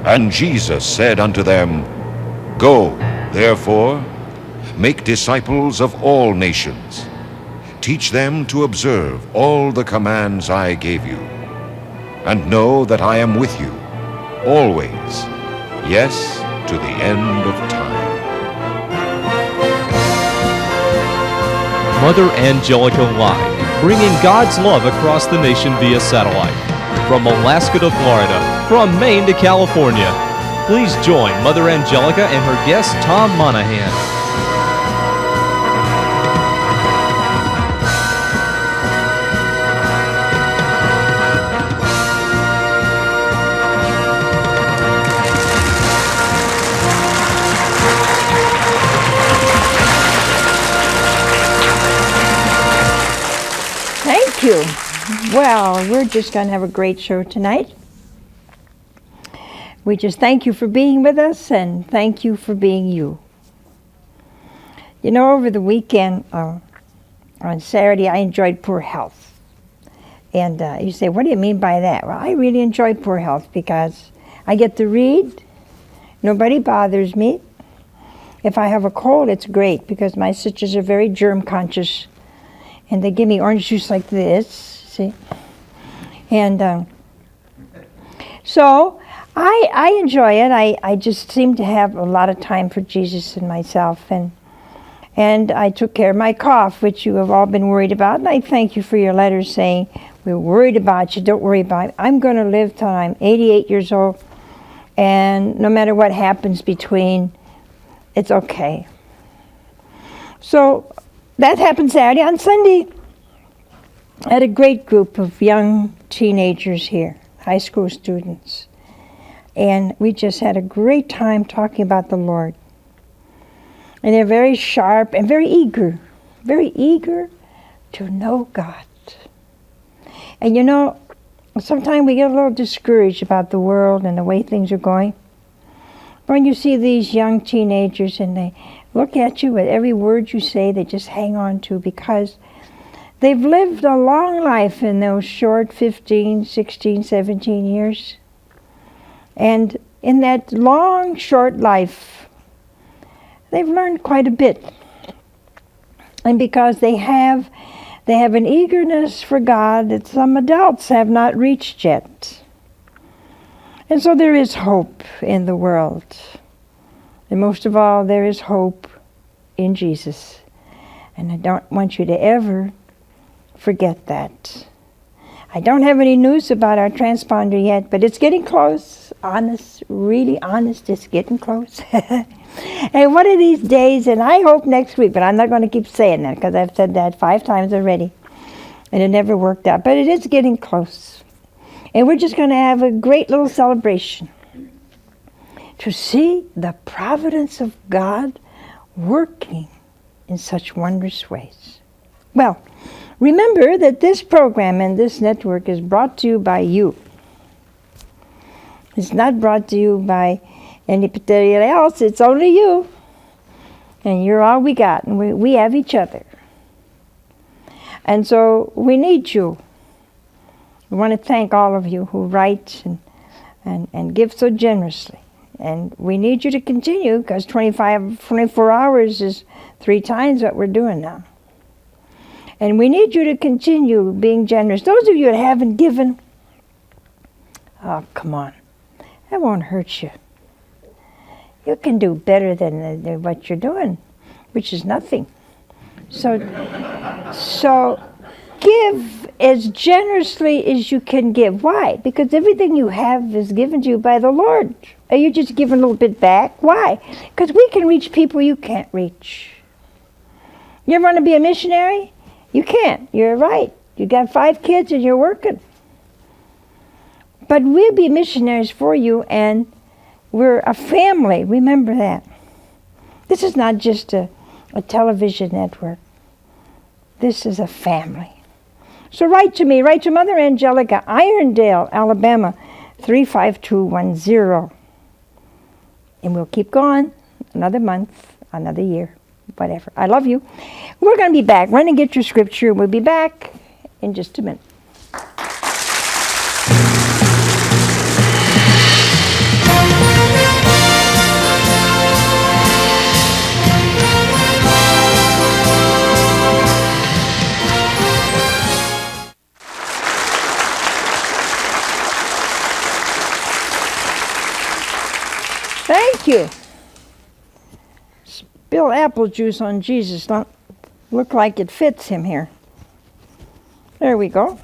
And Jesus said unto them, Go, therefore, make disciples of all nations. Teach them to observe all the commands I gave you. And know that I am with you, always, yes, to the end of time. Mother Angelica Live, bringing God's love across the nation via satellite. From Alaska to Florida, from Maine to California. Please join Mother Angelica and her guest, Tom Monaghan. Thank you. Well, we're just going to have a great show tonight. We just thank you for being with us, and thank you for being you. You know, over the weekend, on Saturday, I enjoyed poor health. And you say, what do you mean by that? Well, I really enjoy poor health because I get to read. Nobody bothers me. If I have a cold, it's great because my sisters are very germ conscious. And they give me orange juice like this, see? And so I enjoy it. I just seem to have a lot of time for Jesus and myself. And I took care of my cough, which you have all been worried about. And I thank you for your letters saying, we're worried about you, don't worry about it. I'm going to live till I'm 88 years old. And no matter what happens between, it's okay. So that happened Saturday. On Sunday, I had a great group of young teenagers here, high school students. And we just had a great time talking about the Lord. And they're very sharp and very eager to know God. And you know, sometimes we get a little discouraged about the world and the way things are going. When you see these young teenagers and they look at you with every word you say, they just hang on to because they've lived a long life in those short 15, 16, 17 years. And in that long, short life, they've learned quite a bit. And because they have an eagerness for God that some adults have not reached yet. And so there is hope in the world. And most of all, there is hope in Jesus. And I don't want you to ever forget that. I don't have any news about our transponder yet, but it's getting close. Honest, really honest, it's getting close. And one of these days, and I hope next week, but I'm not going to keep saying that because I've said that 5 times already. And it never worked out, but it is getting close. And we're just going to have a great little celebration to see the providence of God working in such wondrous ways. Well, remember that this program and this network is brought to you by you. It's not brought to you by anybody else. It's only you. And you're all we got. And we have each other. And so we need you. We want to thank all of you who write and give so generously. And we need you to continue because 24 hours is 3 times what we're doing now. And we need you to continue being generous. Those of you that haven't given, oh, come on. That won't hurt you. You can do better than what you're doing, which is nothing. So give as generously as you can give. Why? Because everything you have is given to you by the Lord. Are you just giving a little bit back? Why? Because we can reach people you can't reach. You ever want to be a missionary? You can't. You're right. You got 5 kids and you're working. But we'll be missionaries for you, and we're a family. Remember that. This is not just a television network. This is a family. So write to me. Write to Mother Angelica, Irondale, Alabama, 35210. And we'll keep going another month, another year, whatever. I love you. We're going to be back. Run and get your scripture. We'll be back in just a minute. Thank you. Spill apple juice on Jesus. Don't look like it fits him here. There we go.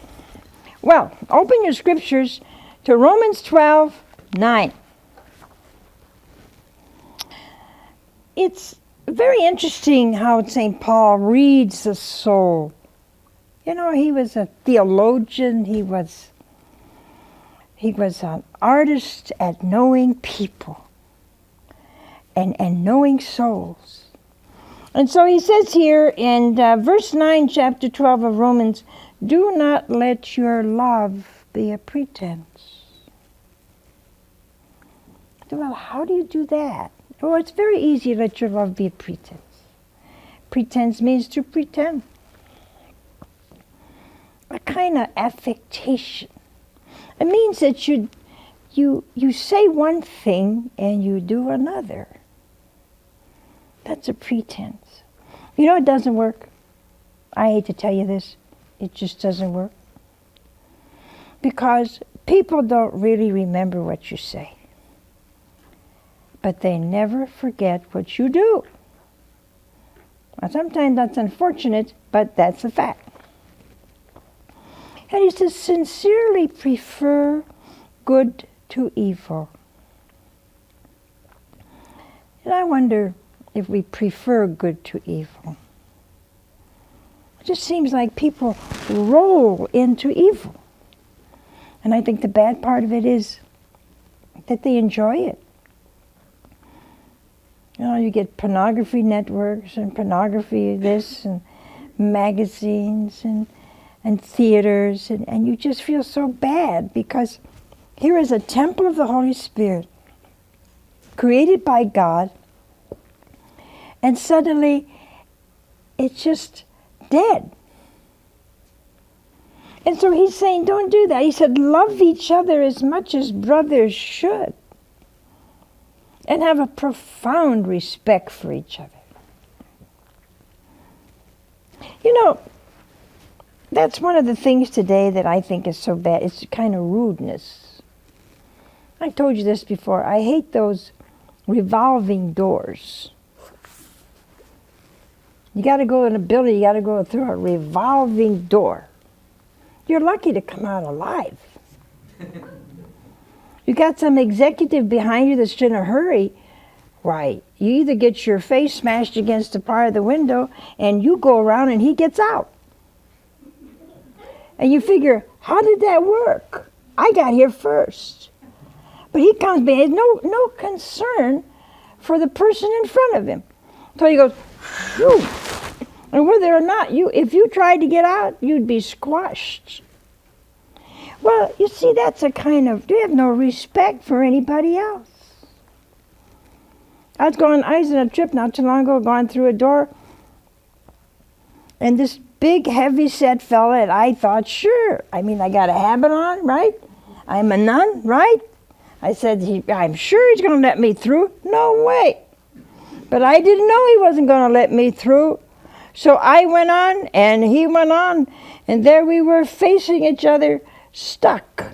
Well, open your scriptures to Romans 12:9. It's very interesting how St. Paul reads the soul. You know, he was a theologian. He was an artist at knowing people and knowing souls. And so he says here in verse 9, chapter 12 of Romans, do not let your love be a pretense. Well, how do you do that? Well, it's very easy to let your love be a pretense. Pretense means to pretend. A kind of affectation. It means that you say one thing and you do another. That's a pretense. You know it doesn't work. I hate to tell you this. It just doesn't work. Because people don't really remember what you say. But they never forget what you do. Now, sometimes that's unfortunate, but that's a fact. And he says, sincerely prefer good to evil. And I wonder if we prefer good to evil. It just seems like people roll into evil. And I think the bad part of it is that they enjoy it. You know, you get pornography networks and pornography this and magazines and theaters, and you just feel so bad because here is a temple of the Holy Spirit created by God, and suddenly it's just dead. And so he's saying, don't do that. He said, love each other as much as brothers should, and have a profound respect for each other. You know, that's one of the things today that I think is so bad. It's kind of rudeness. I told you this before. I hate those revolving doors. You got to go in a building, you got to go through a revolving door. You're lucky to come out alive. You got some executive behind you that's in a hurry. Right. You either get your face smashed against the part of the window and you go around and he gets out. And you figure, how did that work? I got here first. But he comes behind, no concern for the person in front of him. So he goes, phew. And whether or not if you tried to get out, you'd be squashed. Well, you see, that's a kind of, you have no respect for anybody else. I was on a trip not too long ago, going through a door, and this big, heavy-set fella, and I thought, sure. I mean, I got a habit on, right? I'm a nun, right? I said, I'm sure he's going to let me through. No way. But I didn't know he wasn't going to let me through. So I went on, and he went on, and there we were facing each other, stuck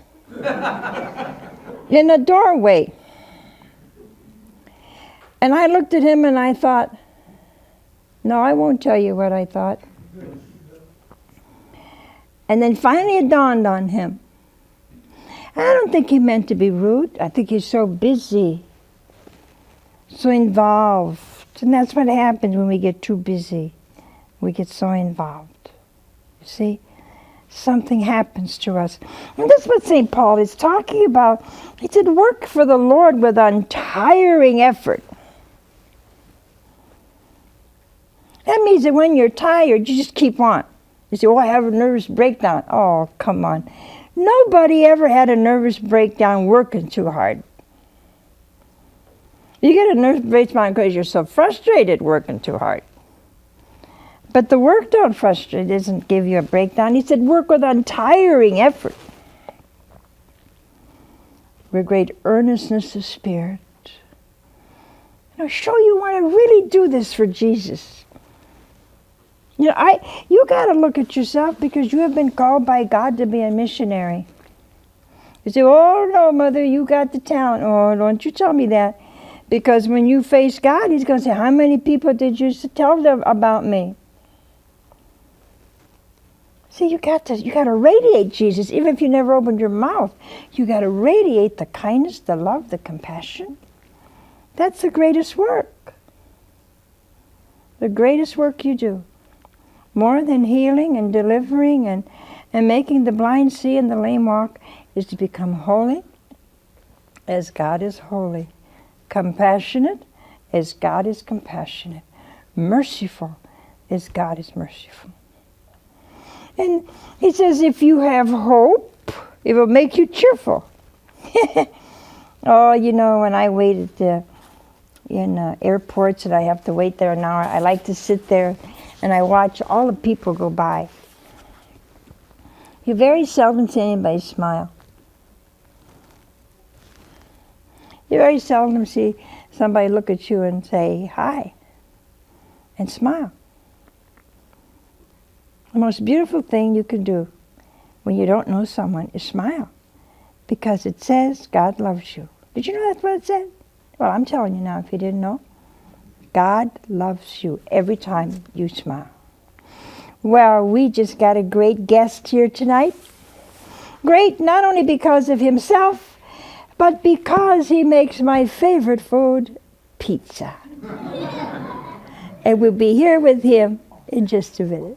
in a doorway. And I looked at him and I thought, no, I won't tell you what I thought. And then finally it dawned on him. I don't think he meant to be rude. I think he's so busy, so involved. And that's what happens when we get too busy. We get so involved. You see? Something happens to us. And that's what St. Paul is talking about. He said, work for the Lord with untiring effort. That means that when you're tired, you just keep on. You say, oh, I have a nervous breakdown. Oh, come on. Nobody ever had a nervous breakdown working too hard. You get a nervous breakdown because you're so frustrated working too hard. But the work don't frustrate, doesn't give you a breakdown. He said, work with untiring effort. With great earnestness of spirit. Show you want to really do this for Jesus. You got to look at yourself because you have been called by God to be a missionary. You say, oh no, Mother, you got the talent. Oh, don't you tell me that. Because when you face God, He's going to say, how many people did you tell them about me? See, you got to radiate Jesus, even if you never opened your mouth. You got to radiate the kindness, the love, the compassion. That's the greatest work. The greatest work you do. More than healing and delivering and making the blind see and the lame walk is to become holy as God is holy. Compassionate as God is compassionate. Merciful as God is merciful. And He says, if you have hope, it will make you cheerful. Oh, you know, when I waited in airports and I have to wait there an hour, I like to sit there and I watch all the people go by. You very seldom see anybody smile. You very seldom see somebody look at you and say, hi, and smile. The most beautiful thing you can do when you don't know someone is smile. Because it says God loves you. Did you know that's what it said? Well, I'm telling you now if you didn't know. God loves you every time you smile. Well, we just got a great guest here tonight. Great not only because of himself, but because he makes my favorite food, pizza. And we'll be here with him in just a minute.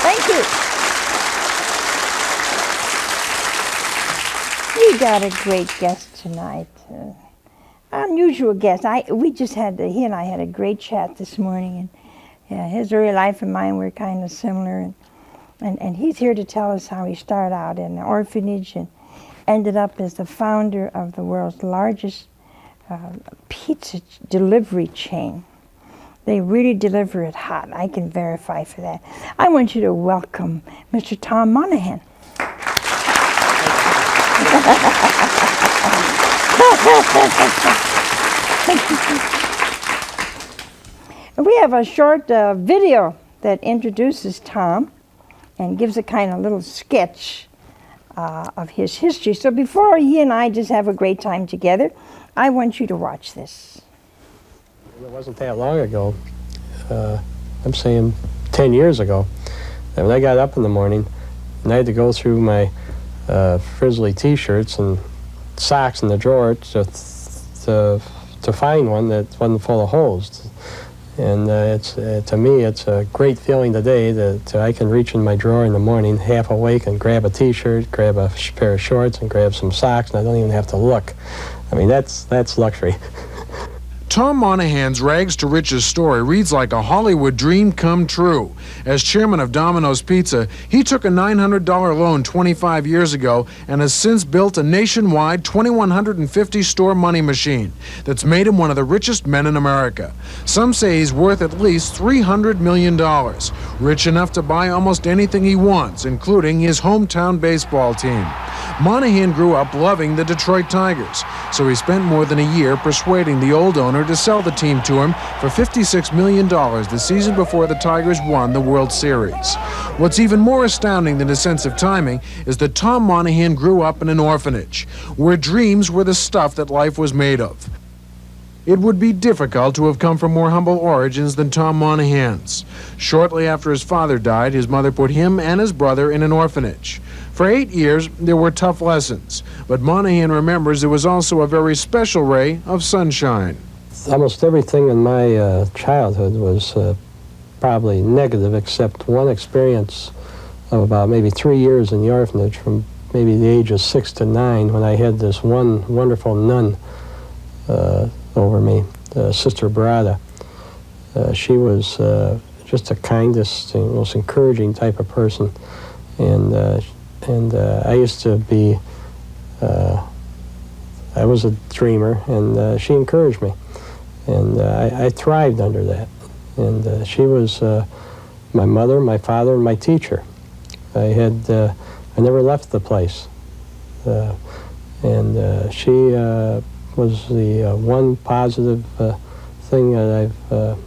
Thank you. We got a great guest tonight. Unusual guest. He and I had a great chat this morning, and yeah, his early life and mine were kind of similar, and he's here to tell us how he started out in an orphanage and ended up as the founder of the world's largest pizza delivery chain. They really deliver it hot. I can verify for that. I want you to welcome Mr. Tom Monaghan. We have a short video that introduces Tom and gives a kind of little sketch of his history. So before he and I just have a great time together, I want you to watch this. It wasn't that long ago, I'm saying 10 years ago, that when I got up in the morning and I had to go through my frizzly t-shirts and socks in the drawer to find one that wasn't full of holes. And to me, it's a great feeling today that I can reach in my drawer in the morning, half awake, and grab a t-shirt, grab a pair of shorts, and grab some socks, and I don't even have to look. I mean, that's luxury. Tom Monaghan's rags to riches story reads like a Hollywood dream come true. As chairman of Domino's Pizza, he took a $900 loan 25 years ago and has since built a nationwide 2,150-store money machine that's made him one of the richest men in America. Some say he's worth at least $300 million, rich enough to buy almost anything he wants, including his hometown baseball team. Monaghan grew up loving the Detroit Tigers, so he spent more than a year persuading the old owner to sell the team to him for $56 million the season before the Tigers won the World Series. What's even more astounding than his sense of timing is that Tom Monaghan grew up in an orphanage, where dreams were the stuff that life was made of. It would be difficult to have come from more humble origins than Tom Monaghan's. Shortly after his father died, his mother put him and his brother in an orphanage. For 8 years, there were tough lessons, but Monaghan remembers there was also a very special ray of sunshine. Almost everything in my childhood was probably negative, except one experience of about maybe 3 years in the orphanage, from maybe the age of 6 to 9, when I had this one wonderful nun over me, Sister Barada. She was just the kindest and most encouraging type of person, and I used to be, I was a dreamer, and she encouraged me, and I thrived under that. And she was my mother, my father, and my teacher. I never left the place, and she was the one positive thing that I've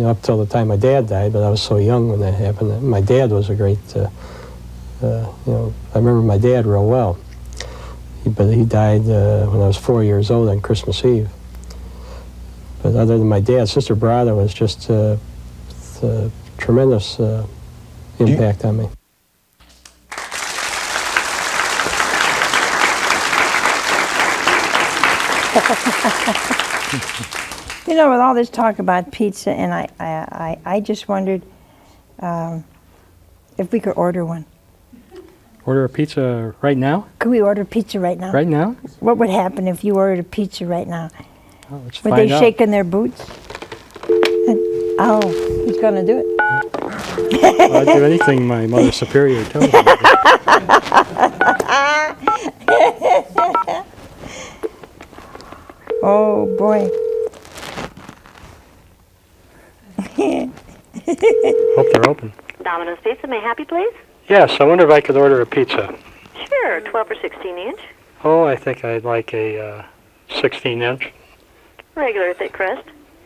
up till the time my dad died, but I was so young when that happened. And my dad was a great, I remember my dad real well. But he died when I was 4 years old on Christmas Eve. But other than my dad, Sister Brada was just a tremendous impact on me. You know, with all this talk about pizza, and I just wondered if we could order one. Order a pizza right now? Could we order pizza right now? Right now? What would happen if you ordered a pizza right now? Oh, let's Would find they out. shake in their boots? Oh, he's going to do it. Well, I'd do anything my Mother Superior tells me to do. Oh, boy. Hope they're open. Domino's Pizza, may I help you, please? Yes, I wonder if I could order a pizza. Sure, 12 or 16 inch. Oh, I think I'd like a 16-inch. Regular thick crust.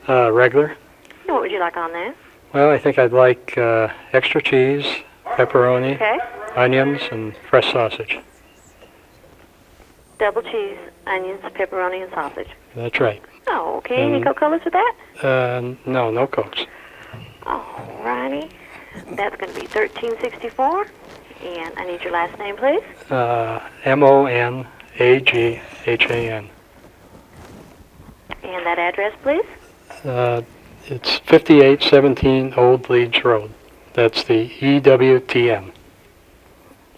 Regular. And what would you like on that? Well, I think I'd like extra cheese, pepperoni, Okay. onions, and fresh sausage. Double cheese, onions, pepperoni, and sausage. That's right. Oh, okay. Any Coca-Colas with that? No Cokes. Alrighty. That's going to be $13.64. And I need your last name, please. Monaghan. And that address, please. It's 5817 Old Leeds Road. That's the EWTN.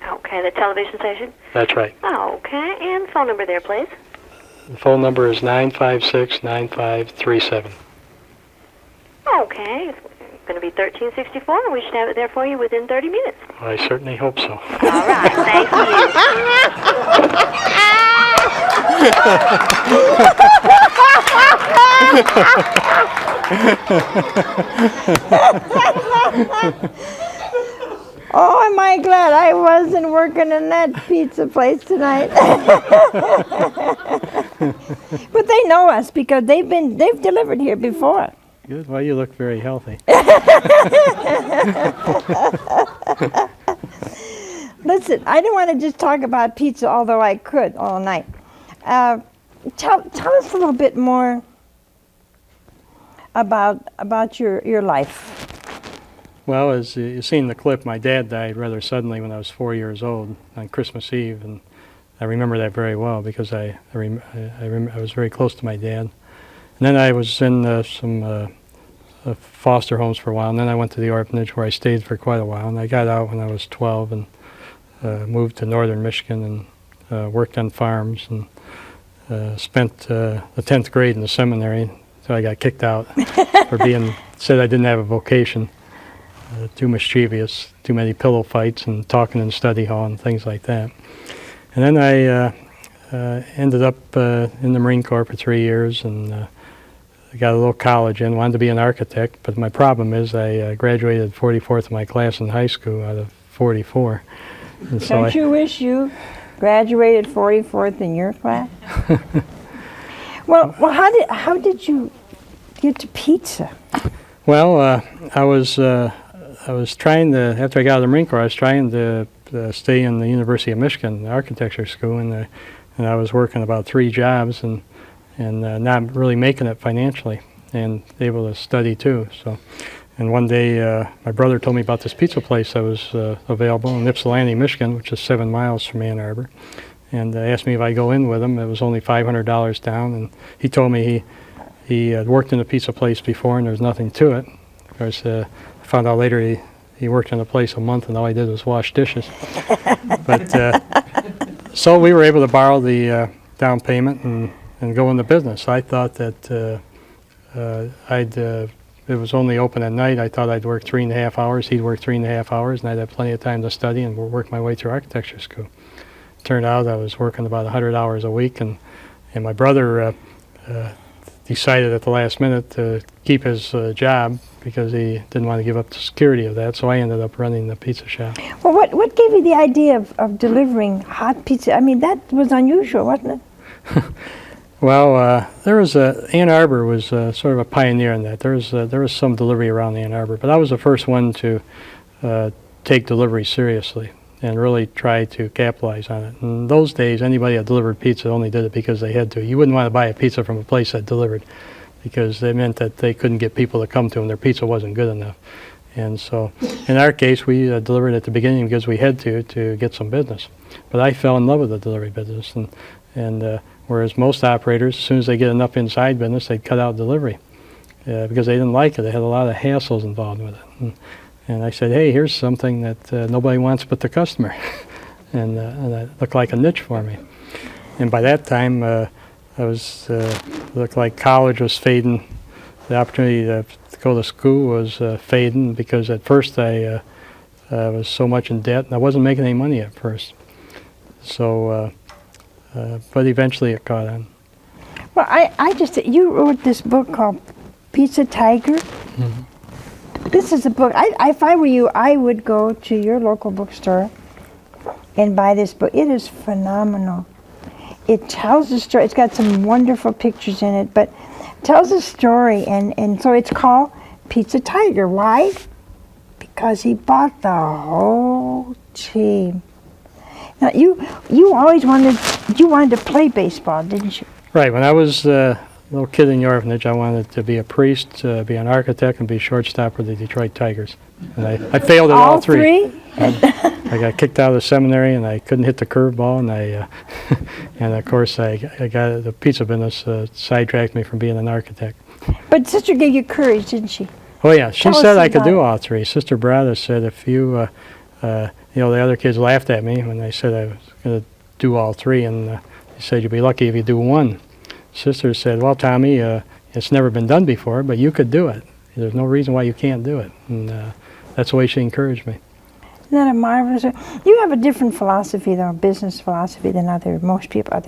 Okay, the television station. That's right. Okay, and phone number there, please. The phone number is 956-9537. Okay, it's going to be $13.64. We should have it there for you within 30 minutes. I certainly hope so. All right, thank Oh, am I glad I wasn't working in that pizza place tonight. But they know us because they've delivered here before. Good. Well, you look very healthy. Listen, I don't want to just talk about pizza, although I could all night. Tell us a little bit more about your life. Well, as you see in the clip, my dad died rather suddenly when I was 4 years old on Christmas Eve, and I remember that very well because I was very close to my dad. And then I was in some foster homes for a while, and then I went to the orphanage where I stayed for quite a while. And I got out when I was 12 and moved to northern Michigan and worked on farms and spent the 10th grade in the seminary until I got kicked out for said I didn't have a vocation. Too mischievous, too many pillow fights and talking in study hall and things like that. And then I ended up in the Marine Corps for 3 years and got a little college in, wanted to be an architect, but my problem is I graduated 44th in my class in high school out of 44. And so Don't you wish you graduated 44th in your class? Well, how did you get to pizza? Well, I was trying to, after I got out of the Marine Corps, I was trying to stay in the University of Michigan architecture school, and I was working about 3 jobs and not really making it financially and able to study too. So, and one day my brother told me about this pizza place that was available in Ypsilanti, Michigan, which is 7 miles from Ann Arbor, and asked me if I'd go in with him. It was only $500 down, and he told me he had worked in a pizza place before and there was nothing to it. Of course, I found out later he worked in a place a month and all he did was wash dishes. But so we were able to borrow the down payment and go into business. I thought that it was only open at night. I thought I'd work 3.5 hours. He'd work 3.5 hours, and I'd have plenty of time to study and work my way through architecture school. Turned out I was working about 100 hours a week, and my brother decided at the last minute to keep his job because he didn't want to give up the security of that, so I ended up running the pizza shop. Well, what gave you the idea of delivering hot pizza? I mean, that was unusual, wasn't it? Well, there was Ann Arbor was sort of a pioneer in that. There was some delivery around Ann Arbor, but I was the first one to take delivery seriously and really try to capitalize on it. In those days, anybody that delivered pizza only did it because they had to. You wouldn't want to buy a pizza from a place that delivered, because they meant that they couldn't get people to come to them. Their pizza wasn't good enough. And so in our case, we delivered at the beginning because we had to get some business. But I fell in love with the delivery business. And whereas most operators, as soon as they get enough inside business, they'd cut out delivery because they didn't like it. They had a lot of hassles involved with it. And I said, hey, here's something that nobody wants but the customer. and that looked like a niche for me. And by that time, I was looked like college was fading. The opportunity to go to school was fading, because at first I was so much in debt and I wasn't making any money at first. So, but eventually it caught on. Well, you wrote this book called Pizza Tiger. Mm-hmm. This is a book. If I were you, I would go to your local bookstore and buy this book. It is phenomenal. It tells a story. It's got some wonderful pictures in it, but tells a story, and so it's called Pizza Tiger. Why? Because he bought the whole team. Now, you always wanted to play baseball, didn't you? Right. When I was a little kid in the orphanage, I wanted to be a priest, be an architect, and be shortstop for the Detroit Tigers. And I failed at all three. I got kicked out of the seminary, and I couldn't hit the curveball, and and of course I got the pizza business sidetracked me from being an architect. But Sister gave you courage, didn't she? Oh yeah, she said I could do all three. Sister Brada said if you, the other kids laughed at me when I said I was going to do all three, and they said you'd be lucky if you do one. Sister said, well, Tommy, it's never been done before, but you could do it. There's no reason why you can't do it. And that's the way she encouraged me. Isn't that a marvelous? You have a different philosophy, though, business philosophy, than other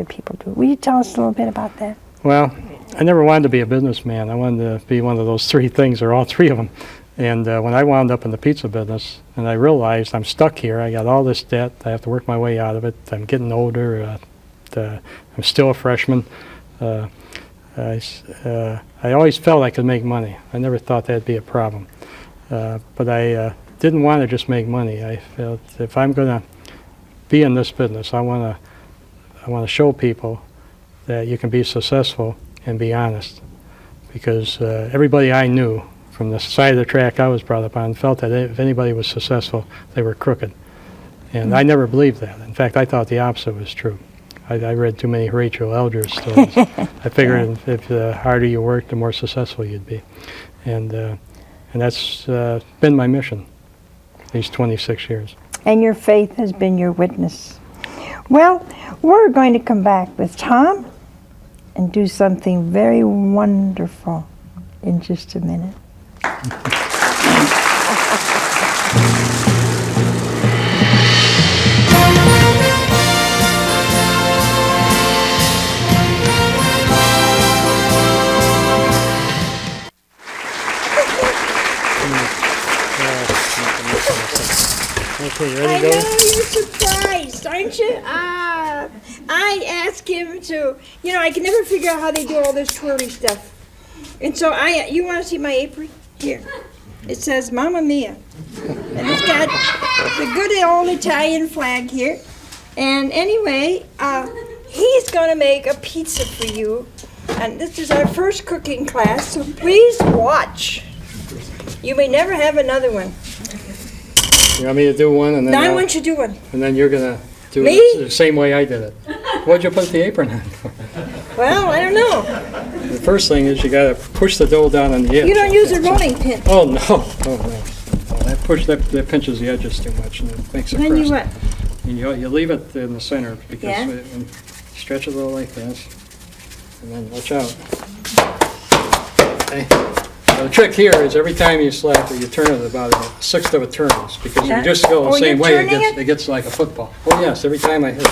people do. Will you tell us a little bit about that? Well, I never wanted to be a businessman. I wanted to be one of those three things, or all three of them. And when I wound up in the pizza business, and I realized I'm stuck here, I got all this debt, I have to work my way out of it, I'm getting older, I'm still a freshman. I always felt I could make money. I never thought that'd be a problem. But I didn't want to just make money. I felt if I'm going to be in this business, I want to show people that you can be successful and be honest. Because everybody I knew from the side of the track I was brought up on felt that if anybody was successful, they were crooked. And I never believed that. In fact, I thought the opposite was true. I read too many Horatio Alger stories. I figured if the harder you worked, the more successful you'd be. And that's been my mission these 26 years. And your faith has been your witness. Well, we're going to come back with Tom and do something very wonderful in just a minute. Okay, you ready I to go? know you're surprised, aren't you? I asked him to, I can never figure out how they do all this twirly stuff. And so you want to see my apron? Here. It says Mamma Mia. And it's got the good old Italian flag here. And anyway, he's going to make a pizza for you. And this is our first cooking class, so please watch. You may never have another one. You want me to do one, and then I want you to do one. And then you're gonna do Me? it the same way I did it. What'd you put the apron on for? Well, I don't know. The first thing is you gotta push the dough down on the edge. You don't use a rolling pin. Oh no! Oh no! That pinches the edges too much, and it makes it Then you crust. what? And you leave it in the center because Yeah. when stretch it a little like this, and then watch out. Okay. Now, the trick here is every time you slap it, you turn it about a sixth of a turn, because if you just go the same way, turning it gets like a football. Oh yes, every time I hit,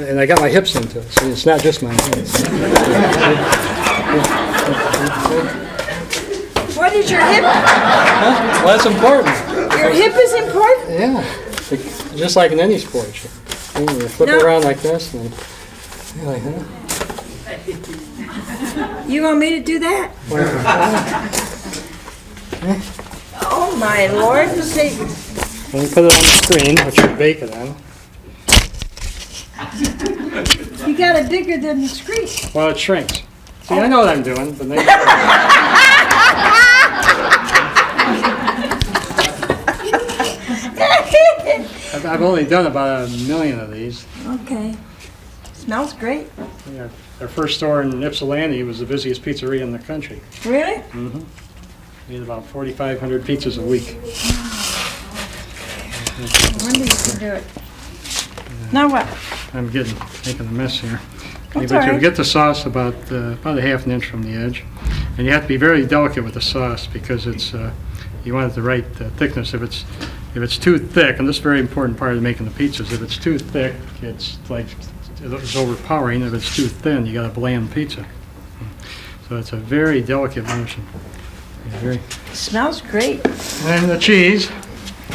and I got my hips into it, so it's not just my hands. What is your hip? Huh? Well, that's important. Your hip is important? Yeah, just like in any sport. You flip it around like this, and you're like, huh? You want me to do that? Oh my Lord and Savior. When you put it on the screen, what you bake it on, You got it bigger than the screen. well, it shrinks. See, I know what I'm doing, but they, I've only done about 1 million of these. Okay. Smells great. Yeah, our first store in Ypsilanti was the busiest pizzeria in the country. Really? We had about 4,500 pizzas a week. I wonder you can do it. Now what? I'm making a mess here. Okay, That's but all you'll right. get the sauce about a ½ inch from the edge, and you have to be very delicate with the sauce because it's you want it the right thickness. If it's too thick, and this is a very important part of making the pizzas, if it's too thick, it's overpowering. If it's too thin, you got a bland pizza. So it's a very delicate motion. Smells great. And the cheese,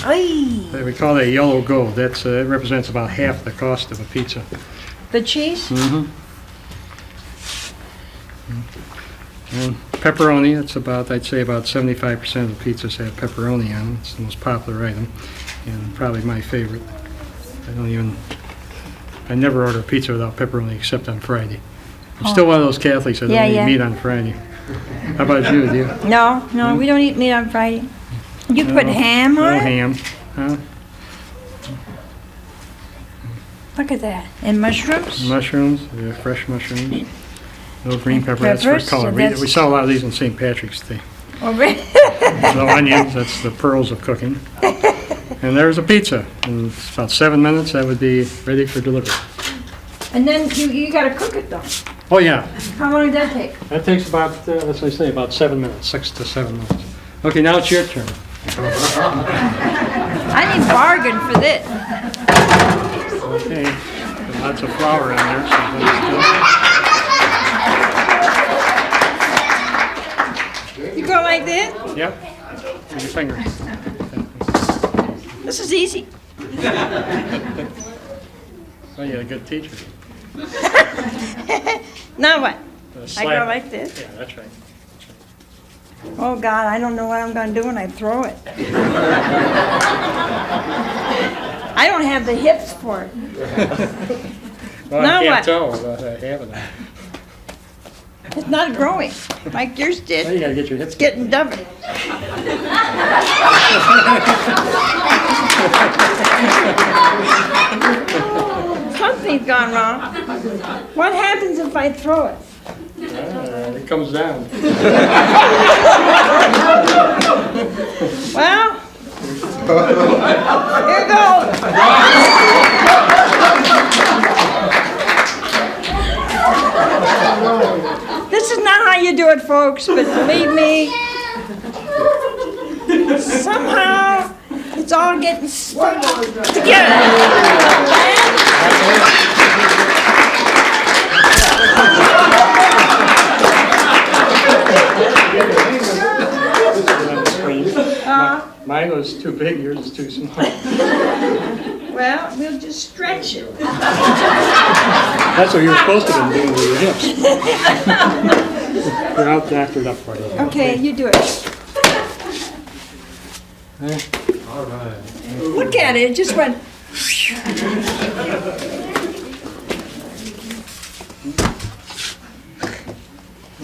Ay, we call that yellow gold. It represents about half the cost of a pizza. the cheese? And pepperoni, I'd say about 75% of the pizzas have pepperoni on them. It's the most popular item, and probably my favorite. I never order pizza without pepperoni except on Friday. I'm still one of those Catholics that don't eat meat on Friday. How about you? Do you? No, we don't eat meat on Friday. You put ham No on it? ham. Huh? Look at that. And mushrooms? Mushrooms, fresh mushrooms. No green pepper, that's for Peppers, color. so We that's- sell a lot of these on St. Patrick's Day. Oh, really? No onions, that's the pearls of cooking. And there's a pizza. In about 7 minutes, that would be ready for delivery. And then you gotta cook it though. Oh, yeah. How long did that take? That takes about, let's say, about 7 minutes, 6 to 7 minutes. Okay, now it's your turn. I didn't bargain for this. Okay, got lots of flour in there, so that's You go like this? good. Yep, with your fingers. This is easy. Oh, you're a good teacher. Now what? I Slap go it. like this? Yeah, that's right. Oh God, I don't know what I'm gonna do when I throw it. I don't have the hips for it. Well, Now I what? can't tell without having that. It's not growing like yours Now did. you gotta get your hips. Getting double. Something's gone wrong. What happens if I throw it? It comes down. Well, here goes. This is not how you do it, folks, but believe me, somehow it's all getting stuck together. Mine was too big, yours is too small. Well, we'll just stretch it. That's what you were supposed to be doing with your hips. You're out after it up for you. Okay, you do it. All right. Look at it, it just went.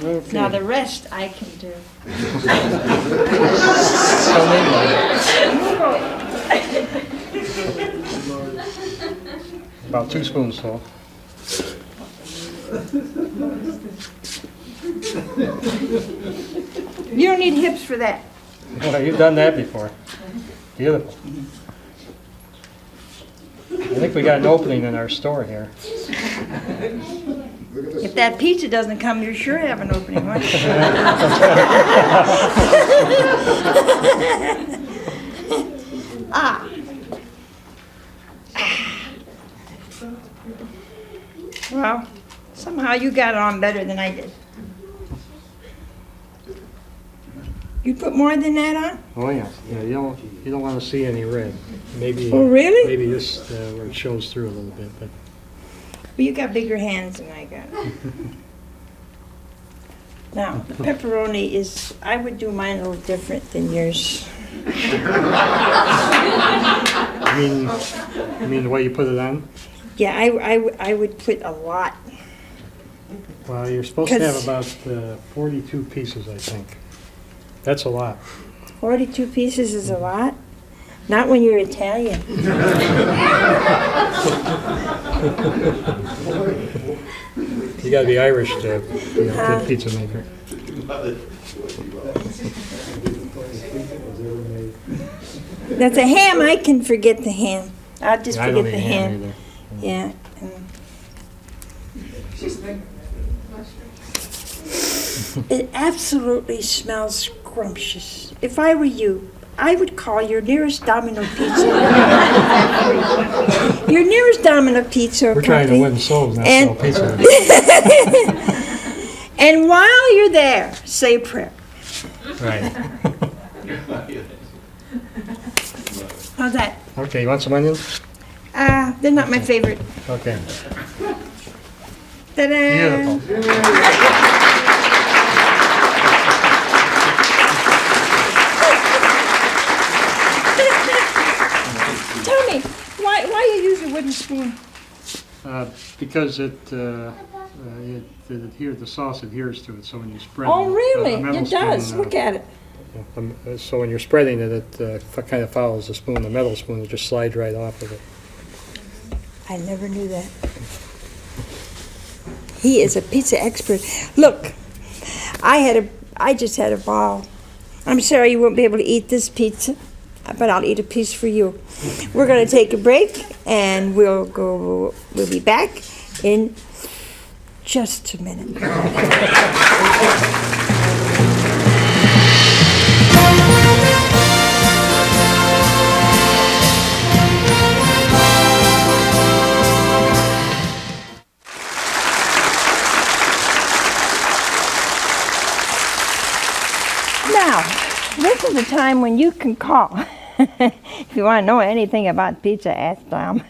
Okay. Now the rest I can do. About 2 spoonsful. You don't need hips for that. Well, you've done that before. Beautiful. I think we got an opening in our store here. If that pizza doesn't come, you sure have an opening, won't you? Ah. Well, somehow you got it on better than I did. You put more than that on? Oh yeah. Yeah. You don't want to see any red. Maybe. Oh, really? Maybe this where it shows through a little bit, but. Well, you got bigger hands than I got. Now, the pepperoni is, I would do mine a little different than yours. You mean the way you put it on? Yeah, I would put a lot. Well, you're supposed to have about 42 pieces, I think. That's a lot. 42 pieces is a lot? Not when you're Italian. You gotta be Irish to be a good pizza maker. That's a ham. I can forget the ham. I'll just I forget don't the eat ham ham. either. Yeah. It absolutely smells scrumptious. If I were you, I would call your nearest Domino Pizza. Your nearest Domino Pizza We're trying to company. win souls, not And- sell pizza. And while you're there, say a prayer. Right. How's that? Okay, you want some onions? They're not my favorite. Okay. Ta-da! Beautiful. Tell me, why you use a wooden spoon? Because it adheres, the sauce adheres to it, so when you spread Oh, it, really? a metal It does. spoon, Look at it. so when you're spreading it, it kind of follows the spoon. The metal spoon, it just slides right off of it. I never knew that. He is a pizza expert. Look, I just had a ball. I'm sorry you won't be able to eat this pizza, but I'll eat a piece for you. We're going to take a break, and we'll be back in just a minute. Now, this is the time when you can call. If you want to know anything about pizza, ask Tom.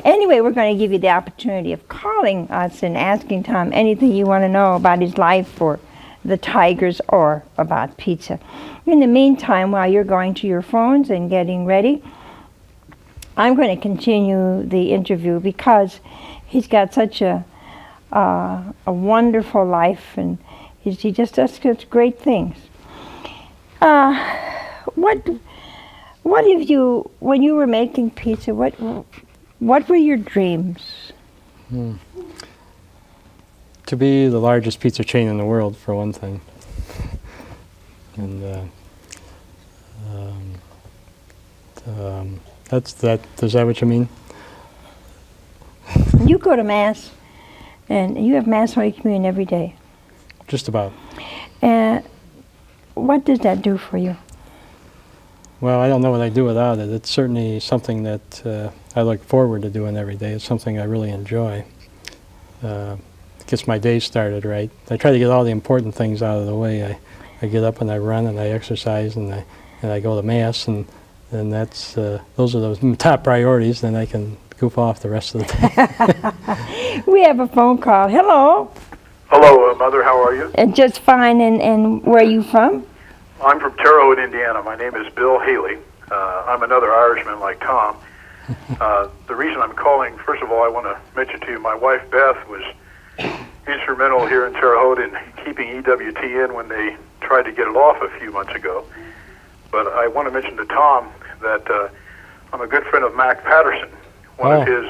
Anyway, we're going to give you the opportunity of calling us and asking Tom anything you want to know about his life or the Tigers or about pizza. In the meantime, while you're going to your phones and getting ready, I'm going to continue the interview because he's got such a wonderful life, and he just does such great things. What have you, when you were making pizza, what were your dreams? To be the largest pizza chain in the world, for one thing. And that's that. Is that what you mean? You go to Mass, and you have Mass Holy Communion every day. Just about. And what does that do for you? Well, I don't know what I'd do without it. It's certainly something that I look forward to doing every day. It's something I really enjoy. It gets my day started right. I try to get all the important things out of the way. I get up and I run and I exercise and I go to Mass, and that's those are the top priorities. Then I can goof off the rest of the day. We have a phone call. Hello. Hello, Mother. How are you? And just fine. And where are you from? I'm from Terre Haute, Indiana. My name is Bill Haley. I'm another Irishman like Tom. The reason I'm calling, first of all, I want to mention to you, my wife Beth was instrumental here in Terre Haute in keeping EWTN when they tried to get it off a few months ago. But I want to mention to Tom that I'm a good friend of Mac Patterson, one of his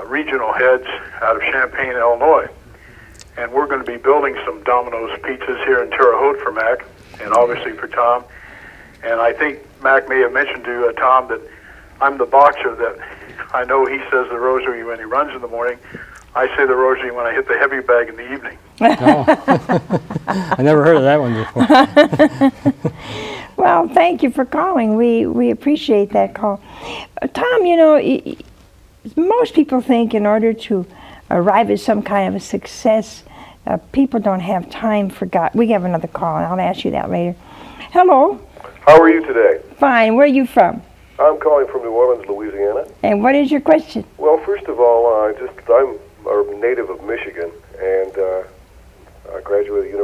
regional heads out of Champaign, Illinois. And we're going to be building some Domino's pizzas here in Terre Haute for Mac, and obviously for Tom. And I think Mac may have mentioned to Tom that I'm the boxer that I know he says the rosary when he runs in the morning. I say the rosary when I hit the heavy bag in the evening. Oh. I never heard of that one before. Well, thank you for calling. We appreciate that call. Tom, you know, most people think in order to arrive at some kind of a success, people don't have time for God. We have another call, and I'll ask you that later. Hello. How are you today? Fine. Where are you from? I'm calling from New Orleans, Louisiana. And what is your question? Well, first of all, I'm a native of Michigan, and I graduated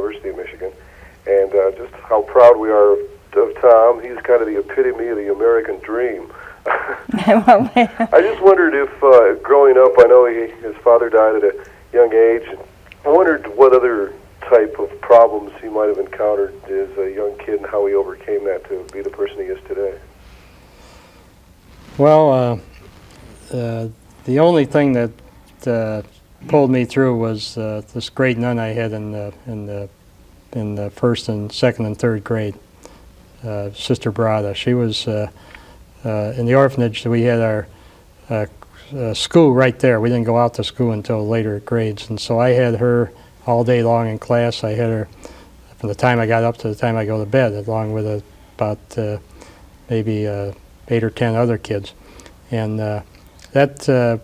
how proud we are of Tom. He's kind of the epitome of the American dream. I just wondered if, growing up, I know his father died at a young age. I wondered what other type of problems he might have encountered as a young kid and how he overcame that to be the person he is today. Well, the only thing that pulled me through was this great nun I had in the first and second and third grade, Sister Brada. She was in the orphanage. We had our school right there. We didn't go out to school until later grades, and so I had her all day long in class. I had her from the time I got up to the time I go to bed, along with about maybe 8 or 10 other kids, and that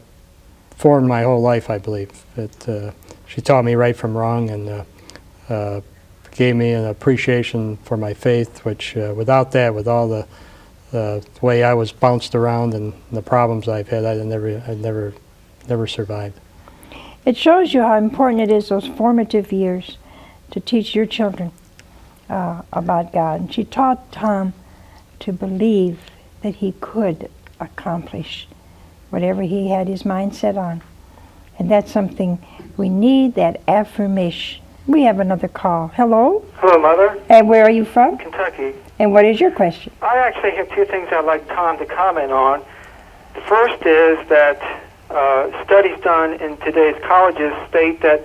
formed my whole life, I believe. She taught me right from wrong, and gave me an appreciation for my faith, which without that, with all the way I was bounced around and the problems I've had, I'd never survived. It shows you how important it is, those formative years, to teach your children about God. And she taught Tom to believe that he could accomplish whatever he had his mind set on. And that's something we need, that affirmation. We have another call. Hello? Hello, Mother. And where are you from? Kentucky. And what is your question? I actually have two things I'd like Tom to comment on. The first is that studies done in today's colleges state that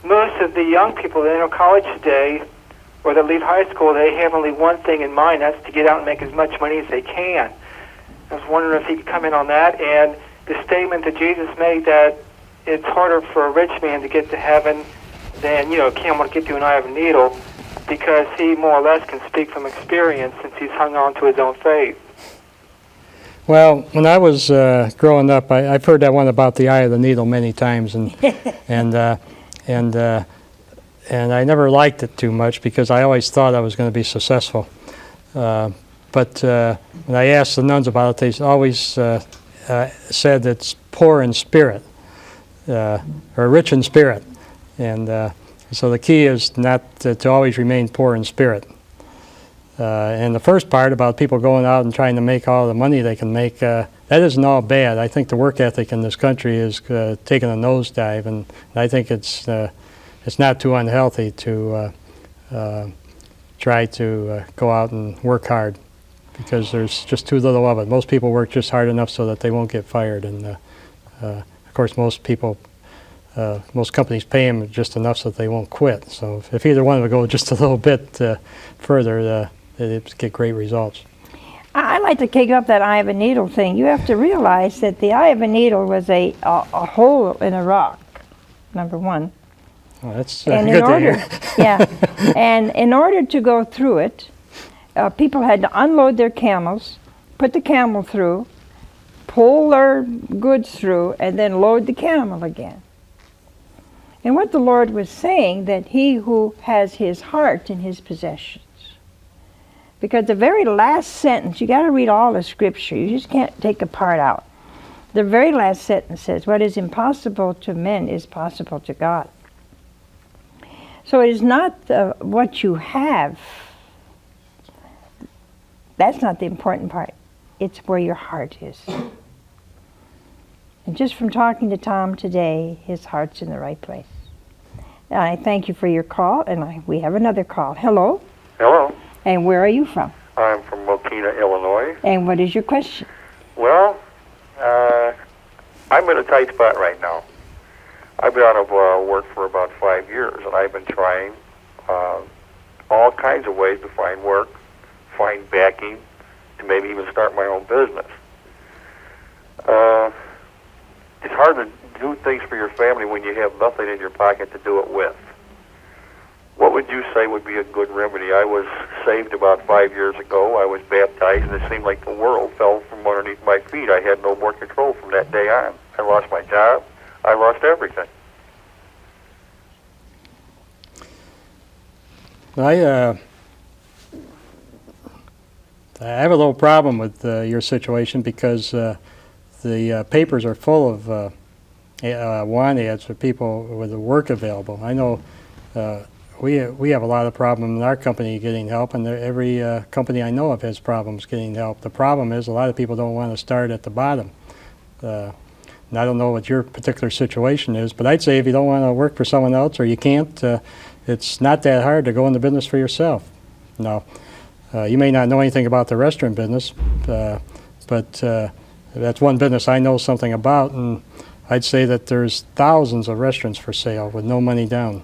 most of the young people that enter college today, or that leave high school, they have only one thing in mind, that's to get out and make as much money as they can. I was wondering if he could comment on that, and the statement that Jesus made that it's harder for a rich man to get to heaven than, a camel to get through an eye of a needle, because he more or less can speak from experience since he's hung on to his own faith. Well, when I was growing up, I've heard that one about the eye of the needle many times, and and I never liked it too much because I always thought I was going to be successful. But when I asked the nuns about it, they always said it's poor in spirit, or rich in spirit, and so the key is not to always remain poor in spirit. And the first part about people going out and trying to make all the money they can make, that isn't all bad. I think the work ethic in this country is taking a nosedive, and I think it's not too unhealthy to try to go out and work hard, because there's just too little of it. Most people work just hard enough so that they won't get fired, and of course most companies pay them just enough so that they won't quit. So if either one would go just a little bit further, they'd get great results. I like to kick up that eye of a needle thing. You have to realize that the eye of a needle was a hole in a rock, number one. Oh, that's and good to hear. Yeah, and in order to go through it, people had to unload their camels, put the camel through, pull their goods through, and then load the camel again. And what the Lord was saying, that he who has his heart in his possessions. Because the very last sentence, you got to read all the scripture. You just can't take a part out. The very last sentence says, what is impossible to men is possible to God. So it is not what you have. That's not the important part. It's where your heart is. And just from talking to Tom today, his heart's in the right place. I thank you for your call, and we have another call. Hello? Hello. And where are you from? I'm from Mokina, Illinois. And what is your question? Well, I'm in a tight spot right now. I've been out of work for about 5 years, and I've been trying all kinds of ways to find work, find backing, to maybe even start my own business. It's hard to do things for your family when you have nothing in your pocket to do it with. What would you say would be a good remedy? I was saved about 5 years ago. I was baptized, and it seemed like the world fell from underneath my feet. I had no more control from that day on. I lost my job. I lost everything. I have a little problem with your situation, because the papers are full of want ads for people with the work available. I know we have a lot of problems in our company getting help, and every company I know of has problems getting help. The problem is a lot of people don't want to start at the bottom. And I don't know what your particular situation is, but I'd say if you don't want to work for someone else or you can't, it's not that hard to go into business for yourself. Now, you may not know anything about the restaurant business, but that's one business I know something about, and I'd say that there's thousands of restaurants for sale with no money down.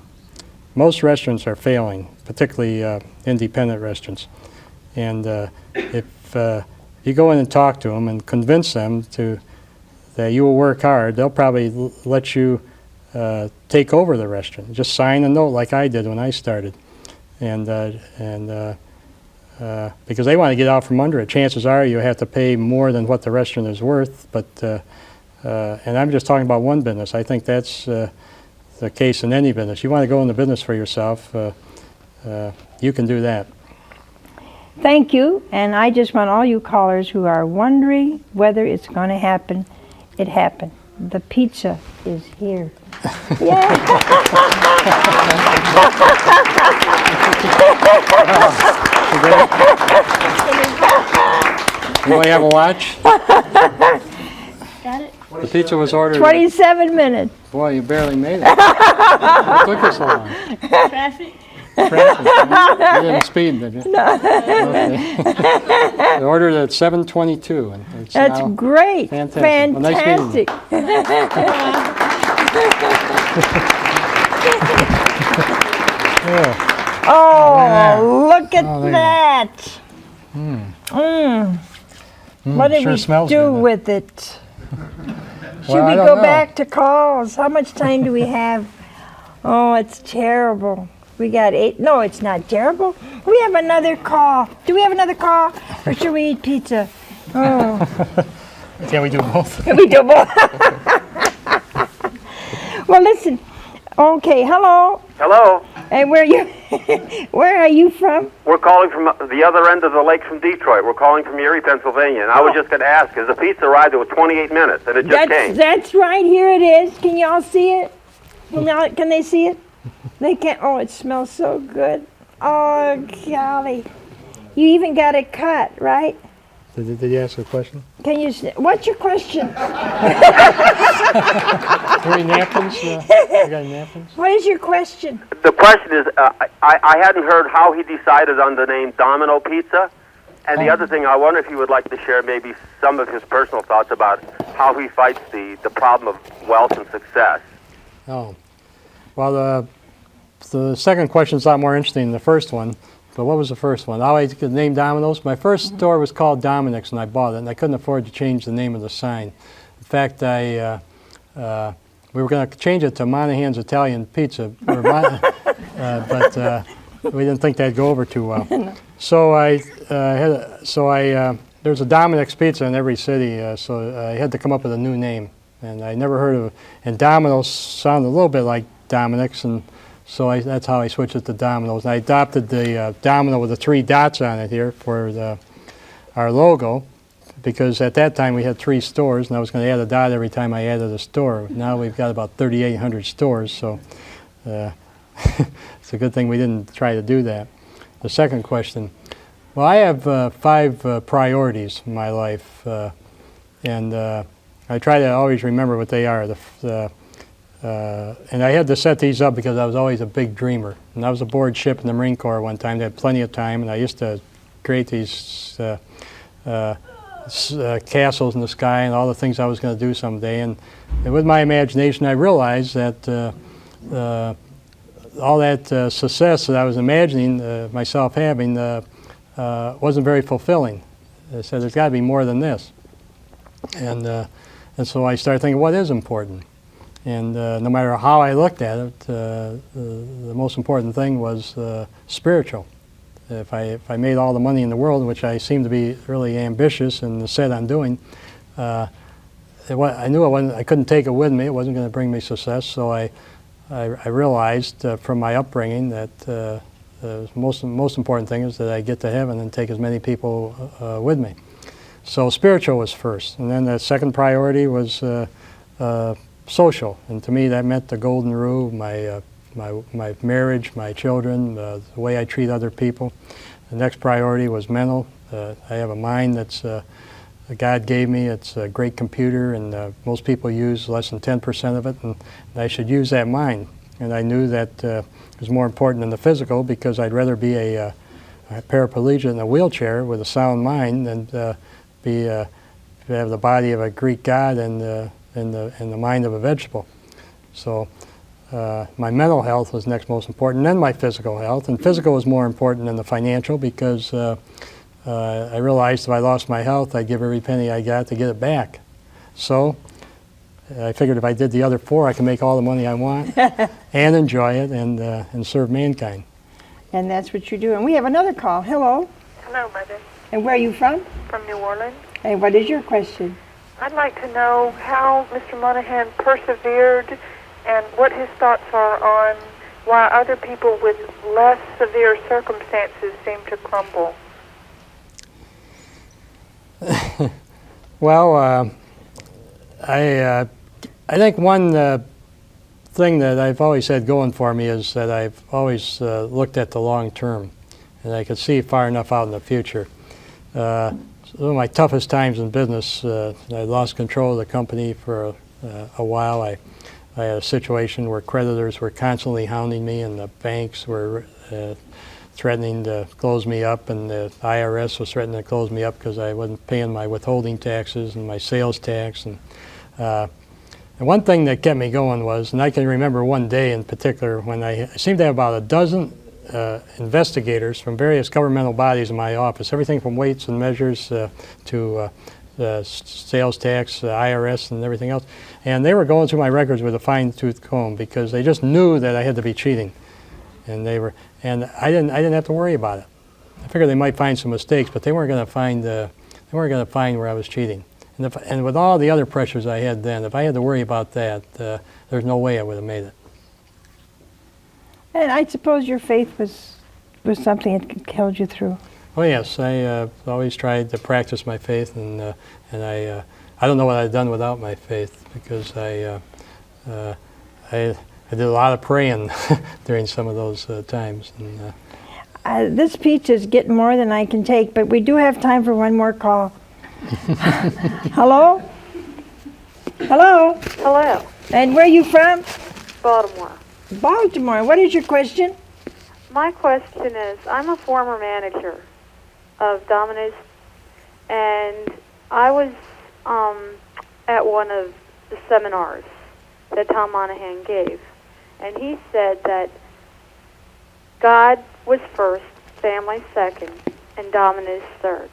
Most restaurants are failing, particularly independent restaurants. And if you go in and talk to them and convince them that you will work hard, they'll probably let you take over the restaurant. Just sign a note like I did when I started. Because they want to get out from under it. Chances are you have to pay more than what the restaurant is worth, but and I'm just talking about one business. I think that's the case in any business. You want to go into business for yourself, you can do that. Thank you, and I just want all you callers who are wondering whether it's going to happen, it happened. The pizza is here. Yeah. Anybody have a watch? Got it? The pizza was ordered. 27 minutes. Boy, you barely made it. What took you so long? Traffic. Traffic. You didn't speed, did you? No. Okay. They ordered at 7:22. And it's That's great. Fantastic. Well, nice meeting you. Oh, look at that. What did sure we smells do good, with it? Should Well, we I go don't know. back to calls? How much time do we have? Oh, it's terrible. We got 8. No, it's not terrible. We have another call. Do we have another call? Or should we eat pizza? Oh. Can we do both? Can we do both? Well, listen. Okay, hello. Hello. Hey, where are you from? We're calling from the other end of the lake from Detroit. We're calling from Erie, Pennsylvania. And I was just going to ask, is the pizza arrived? It was 28 minutes, and it just came. That's right. Here it is. Can y'all see it? Can they see it? They can't. Oh, it smells so good. Oh, golly. You even got it cut, right? Did you ask a question? Can you? What's your question? Any napkins? You got any napkins? What is your question? The question is, I hadn't heard how he decided on the name Domino Pizza. And the other thing, I wonder if he would like to share maybe some of his personal thoughts about how he fights the problem of wealth and success. Oh. Well, the second question is a lot more interesting than the first one. But what was the first one? How I could name Domino's? My first store was called Dominic's, and I bought it, and I couldn't afford to change the name of the sign. In fact, we were going to change it to Monaghan's Italian Pizza, but we didn't think that'd go over too well. So there's a Dominic's Pizza in every city, so I had to come up with a new name, and I never heard of it. And Domino's sounded a little bit like Dominic's, and so that's how I switched it to Domino's. And I adopted the domino with the 3 dots on it here for our logo, because at that time we had 3 stores, and I was going to add a dot every time I added a store. Now we've got about 3,800 stores, so it's a good thing we didn't try to do that. The second question. Well, I have 5 priorities in my life, and I try to always remember what they are. And I had to set these up because I was always a big dreamer. And I was aboard ship in the Marine Corps one time. They had plenty of time, and I used to create these castles in the sky and all the things I was going to do someday. And with my imagination, I realized that all that success that I was imagining myself having wasn't very fulfilling. I said, there's got to be more than this. And so I started thinking, what is important? And no matter how I looked at it, the most important thing was spiritual. If I made all the money in the world, which I seemed to be really ambitious and set on doing, I knew I couldn't take it with me. It wasn't going to bring me success. So I realized from my upbringing that the most important thing is that I get to heaven and take as many people with me. So spiritual was first, and then the second priority was social, and to me that meant the golden rule. My my marriage, my children, the way I treat other people. The next priority was mental. I have a mind that's God gave me. It's a great computer, and most people use less than 10% of it, and I should use that mind. And I knew that it was more important than the physical, because I'd rather be a paraplegic in a wheelchair with a sound mind than have the body of a Greek god and the mind of a vegetable. So my mental health was next most important, then my physical health. And physical was more important than the financial, because I realized if I lost my health, I'd give every penny I got to get it back. So I figured if I did the other four, I could make all the money I want and enjoy it and serve mankind. And that's what you do. And we have another call. Hello. Hello, Mother. And where are you from? From New Orleans. And what is your question? I'd like to know how Mr. Monaghan persevered and what his thoughts are on why other people with less severe circumstances seem to crumble. Well, I think one thing that I've always had going for me is that I've always looked at the long term, and I could see far enough out in the future. One of my toughest times in business, I lost control of the company for a while. I had a situation where creditors were constantly hounding me, and the banks were threatening to close me up, and the IRS was threatening to close me up because I wasn't paying my withholding taxes and my sales tax. And one thing that kept me going was, and I can remember one day in particular when I seemed to have about a dozen investigators from various governmental bodies in my office, everything from weights and measures to sales tax, IRS, and everything else. And they were going through my records with a fine-tooth comb because they just knew that I had to be cheating. And I didn't have to worry about it. I figured they might find some mistakes, but they weren't going to find where I was cheating. And with all the other pressures I had then, if I had to worry about that, there's no way I would have made it. And I suppose your faith was something that held you through. Oh yes, I always tried to practice my faith, and I don't know what I'd done without my faith, because I did a lot of praying during some of those times. And, this pizza is getting more than I can take, but we do have time for one more call. Hello? Hello? Hello. And where are you from? Baltimore. Baltimore. What is your question? My question is, I'm a former manager of Domino's, and I was at one of the seminars that Tom Monaghan gave, and he said that God was first, family second, and Domino's third.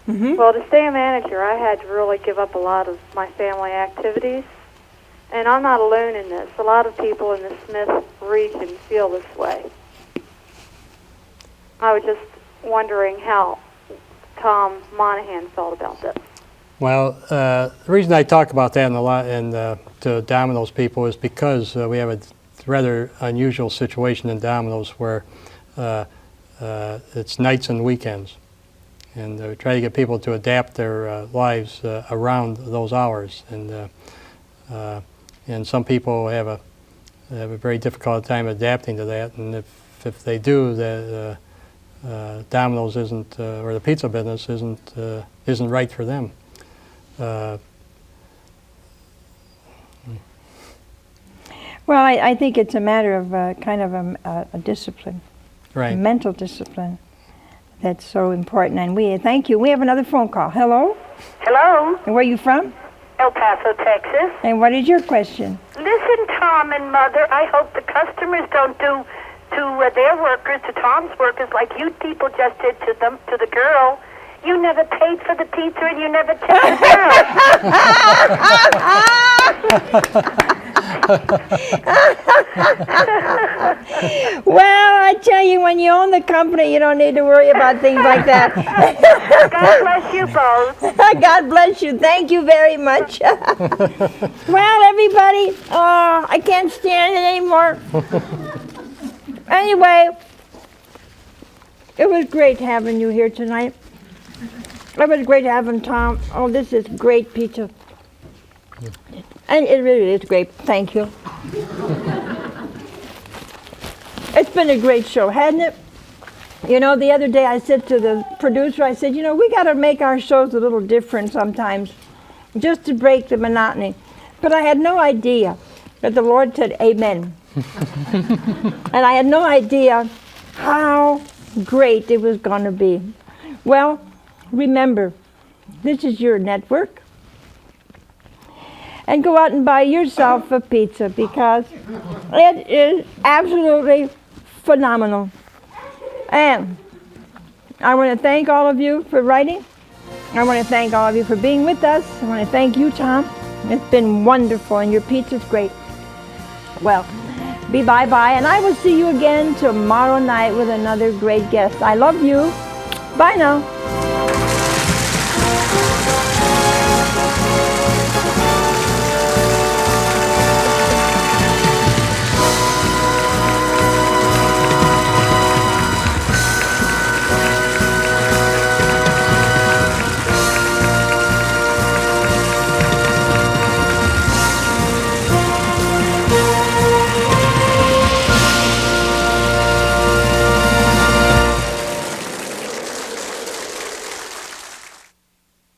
Mm-hmm. Well, to stay a manager, I had to really give up a lot of my family activities, and I'm not alone in this. A lot of people in the Smith region feel this way. I was just wondering how Tom Monaghan felt about this. well, the reason I talk about that to Domino's people is because we have a rather unusual situation in Domino's where it's nights and weekends. And we try to get people to adapt their lives around those hours. And some people have a very difficult time adapting to that. And if they do, Domino's isn't, or the pizza business isn't right for them. Well, I think it's a matter of kind of a discipline, Right. a mental discipline. That's so important. And we thank you. We have another phone call. Hello? Hello, And where are you from? El Paso, Texas. And what is your question? Listen, Tom and Mother, I hope the customers don't do to their workers, to Tom's workers, like you people just did to them, to the girl. You never paid for the pizza and you never tipped the Well, I tell you, when you own the company, you don't need to worry about things like that. God bless you both. God bless you. Thank you very much. Well, everybody, I can't stand it anymore. Anyway, it was great having you here tonight. It was great having Tom. Oh, this is great pizza. And it really is great. Thank you. It's been a great show, hasn't it? You know, the other day I said to the producer, I said, you know, we got to make our shows a little different sometimes, just to break the monotony. But I had no idea that the Lord said amen. And I had no idea how great it was going to be. Well, remember, this is your network. And go out and buy yourself a pizza, because it is absolutely phenomenal. And I want to thank all of you for writing. I want to thank all of you for being with us. I want to thank you, Tom. It's been wonderful, and your pizza's great. Well, be bye-bye, and I will see you again tomorrow night with another great guest. I love you. Bye now.